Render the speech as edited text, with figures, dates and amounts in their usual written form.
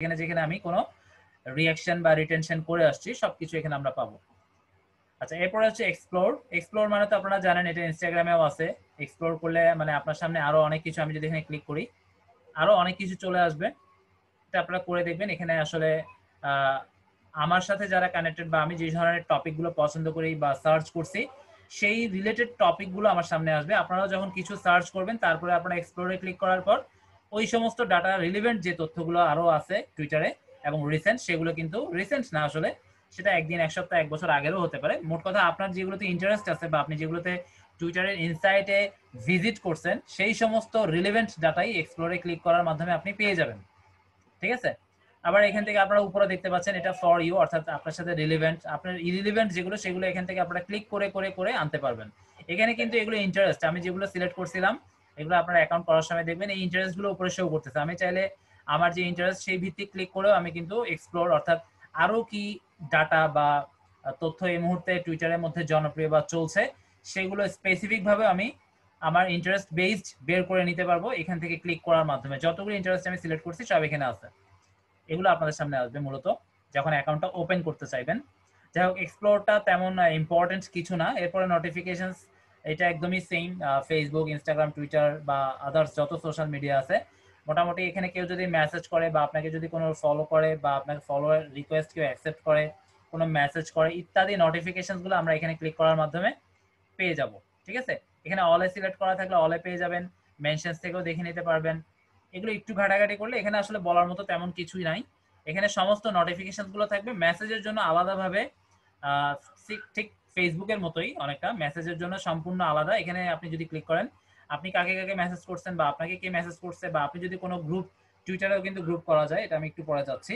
এখানে যেখানে আমি কোনো রিঅ্যাকশন বা রিটেনশন করে আসছি সবকিছু এখানে আমরা পাবো। আচ্ছা, এরপরে হচ্ছে এক্সপ্লোর। এক্সপ্লোর মানে তো আপনারা জানেন এটা ইনস্টাগ্রামেও আছে। এক্সপ্লোর করলে মানে আপনার সামনে আরো অনেক কিছু, আমি যদি এখানে ক্লিক করি আরো অনেক কিছু চলে আসবে। এটা আপনারা করে দেখবেন। এখানে আসলে আমার সাথে যারা কানেক্টেড বা আমি যে ধরনের টপিকগুলো পছন্দ করি বা সার্চ করছি সেই রিলেটেড টপিকগুলো আমার সামনে আসবে। আপনারা যখন কিছু সার্চ করবেন তারপরে আপনারা এক্সপ্লোরে ক্লিক করার পর ওই সমস্ত ডাটা রিলেভেন্ট যে তথ্যগুলো আরো আছে টুইটারে এবং রিসেন্ট, সেগুলো কিন্তু রিসেন্ট না, আসলে সেটা একদিন, এক সপ্তাহ, এক বছর আগেরও হতে পারে। মোট কথা আপনার যেগুলোতে ইন্টারেস্ট আছে বা আপনি যেগুলোতে টুইটারের ইনসাইটে ভিজিট করছেন সেই সমস্ত রিলেভেন্ট ডাটাই এক্সপ্লোরে ক্লিক করার মাধ্যমে আপনি পেয়ে যাবেন। ঠিক আছে। আবার এখান থেকে আপনারা উপরে দেখতে পাচ্ছেন এটা ফর ইউ, অর্থাৎ আপনার সাথে রিলেভেন্ট, আপনার ইরিলেভেন্ট যেগুলো সেগুলো এখান থেকে আপনারা ক্লিক করে করে করে আনতে পারবেন। এখানে কিন্তু এগুলো ইন্টারেস্ট, আমি যেগুলো সিলেক্ট করছিলাম এগুলো আপনার অ্যাকাউন্ট করার সময় দেখবেন এই ইন্টারেস্ট গুলো উপরে শো করতেছে। আমি চাইলে আমার যে ইন্টারেস্ট সেই ভিত্তিক ক্লিক করেও আমি কিন্তু এক্সপ্লোর, অর্থাৎ আরো কি ডাটা বা তথ্য এই মুহূর্তে টুইটারের মধ্যে জনপ্রিয় বা চলছে সেগুলো স্পেসিফিক ভাবে আমি আমার ইন্টারেস্ট বেসড বের করে নিতে পারবো এখান থেকে ক্লিক করার মাধ্যমে। যতগুলো ইন্টারেস্ট আমি সিলেক্ট করছি সব এখানে আছে। এগুলো আপনাদের সামনে আসবে মূলত যখন অ্যাকাউন্টটা ওপেন করতে চাইবেন। যাই হোক, এক্সপ্লোরটা তেমন ইম্পর্টেন্ট কিছু না। এরপরে নোটিফিকেশনস, এটা একদমই সেম। ফেসবুক, ইনস্টাগ্রাম, টুইটার বা আদার্স যত সোশ্যাল মিডিয়া আছে মোটামুটি এখানে কেউ যদি মেসেজ করে বা আপনাকে যদি কোনো ফলো করে বা আপনাকে ফলোয়ার রিকোয়েস্ট কেউ অ্যাকসেপ্ট করে, কোনো মেসেজ করে ইত্যাদি নোটিফিকেশনসগুলো আমরা এখানে ক্লিক করার মাধ্যমে পেয়ে যাব। ঠিক আছে। এখানে অলে সিলেক্ট করা থাকলে অলে পেয়ে যাবেন, মেনশনস থেকেও দেখে নিতে পারবেন। এগুলো একটু ঘাটাঘাটি করলে এখানে আসলে বলার মতো তেমন কিছুই নাই। এখানে সমস্ত নোটিফিকেশন গুলো থাকবে। মেসেজের জন্য আলাদাভাবে ঠিক ফেসবুকের মতোই অনেকটা, মেসেজের জন্য সম্পূর্ণ আলাদা। এখানে আপনি যদি ক্লিক করেন আপনি কাকে কাকে মেসেজ করছেন বা আপনাকে কে মেসেজ করছে, বা আপনি যদি কোনো গ্রুপ, টুইটারেও কিন্তু গ্রুপ করা যায়, এটা আমি একটু পরে যাচ্ছি।